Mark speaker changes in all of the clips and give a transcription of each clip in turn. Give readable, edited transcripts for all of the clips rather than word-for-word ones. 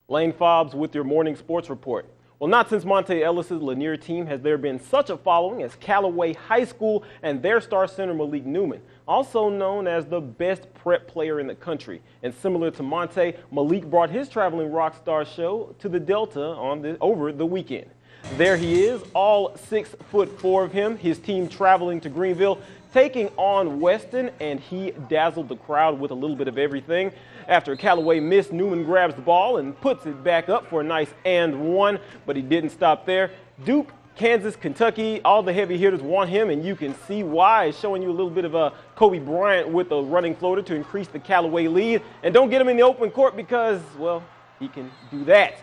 Speaker 1: Lane Fobbs with your morning sports report. Well, not since Monte Ellis's Lanier team has there been such a following as Callaway High School and their star center Malik Newman, also known as the best prep player in the country. And similar to Monte, Malik brought his traveling rock star show to the Delta over the weekend. There he is, all 6'4" of him, his team traveling to Greenville, taking on Weston, and he dazzled the crowd with a little bit of everything. After a Callaway miss, Newman grabs the ball and puts it back up for a nice and one, but he didn't stop there. Duke, Kansas, Kentucky, all the heavy hitters want him, and you can see why. Showing you a little bit of a Kobe Bryant with a running floater to increase the Callaway lead. And don't get him in the open court because, well, he can do that.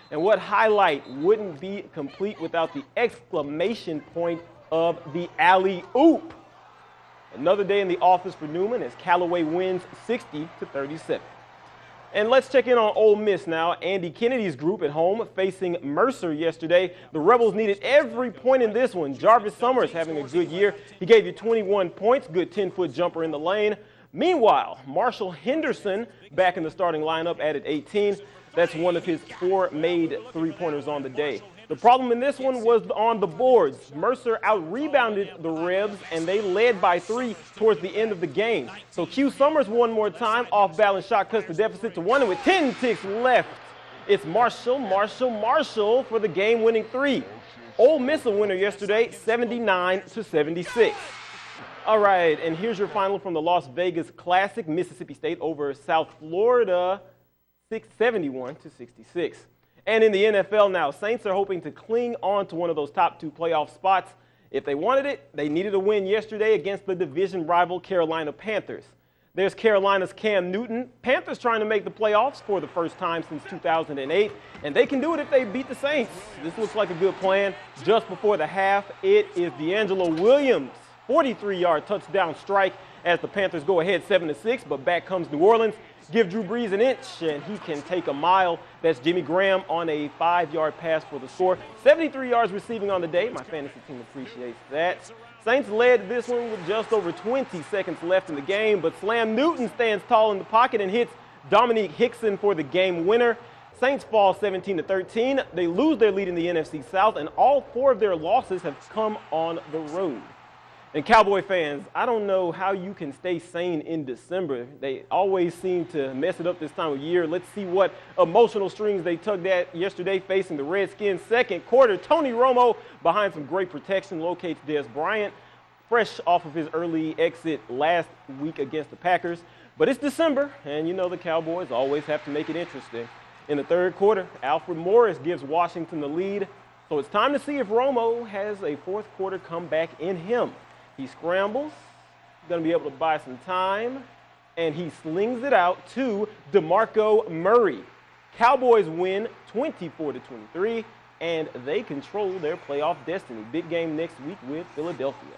Speaker 1: And what highlight wouldn't be complete without the exclamation point of the alley-oop? Another day in the office for Newman as Callaway wins 60-37. And let's check in on Ole Miss now. Andy Kennedy's group at home facing Mercer yesterday. The Rebels needed every point in this one. Jarvis Summers having a good year. He gave you 21 points, good 10-foot jumper in the lane. Meanwhile, Marshall Henderson back in the starting lineup added 18. That's one of his 4 made three-pointers on the day. The problem in this one was on the boards. Mercer out-rebounded the Rebs, and they led by 3 towards the end of the game. So Q Summers one more time, off-balance shot cuts the deficit to 1, and with 10 ticks left, it's Marshall for the game-winning 3. Ole Miss a winner yesterday, 79-76. All right, and here's your final from the Las Vegas Classic, Mississippi State over South Florida, 71-66. And in the NFL now, Saints are hoping to cling on to one of those top 2 playoff spots. If they wanted it, they needed a win yesterday against the division rival Carolina Panthers. There's Carolina's Cam Newton. Panthers trying to make the playoffs for the first time since 2008, and they can do it if they beat the Saints. This looks like a good plan. Just before the half, it is D'Angelo Williams' 43-yard touchdown strike as the Panthers go ahead 7-6, but back comes New Orleans. Give Drew Brees an inch, and he can take a mile. That's Jimmy Graham on a 5-yard pass for the score. 73 yards receiving on the day. My fantasy team appreciates that. Saints led this one with just over 20 seconds left in the game, but Slam Newton stands tall in the pocket and hits Dominique Hickson for the game winner. Saints fall 17-13. They lose their lead in the NFC South, and all 4 of their losses have come on the road. And Cowboy fans, I don't know how you can stay sane in December. They always seem to mess it up this time of year. Let's see what emotional strings they tugged at yesterday facing the Redskins. Second quarter, Tony Romo behind some great protection locates Des Bryant, fresh off of his early exit last week against the Packers. But it's December, and you know the Cowboys always have to make it interesting. In the third quarter, Alfred Morris gives Washington the lead. So it's time to see if Romo has a fourth quarter comeback in him. He scrambles, going to be able to buy some time, and he slings it out to DeMarco Murray. Cowboys win 24-23, and they control their playoff destiny. Big game next week with Philadelphia.